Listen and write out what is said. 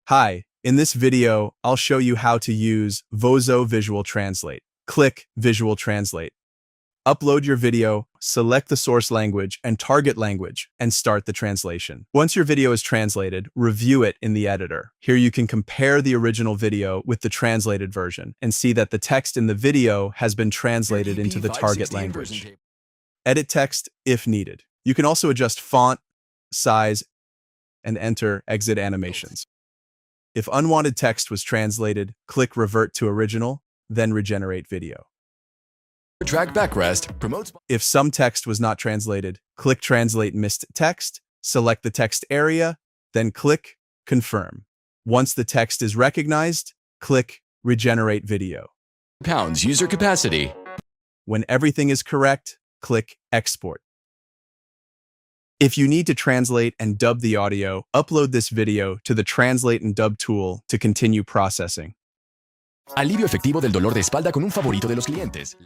Hi, in this video, I'll show you how to use Vozo Visual Translate. Click Visual Translate. Upload your video, select the source language and target language, and start the translation. Once your video is translated, review it in the editor. Here you can compare the original video with the translated version and see that the text in the video has been translated into the target language. Edit text if needed. You can also adjust font, size, and enter exit animations. If unwanted text was translated, click Revert to Original, then Regenerate Video. Track backrest promotes. If some text was not translated, click Translate Missed Text, select the text area, then click Confirm. Once the text is recognized, click Regenerate Video. Pounds user capacity. When everything is correct, click Export. If you need to translate and dub the audio, upload this video to the Translate and Dub tool to continue processing. Alivio efectivo del dolor de espalda con un favorito de los clientes.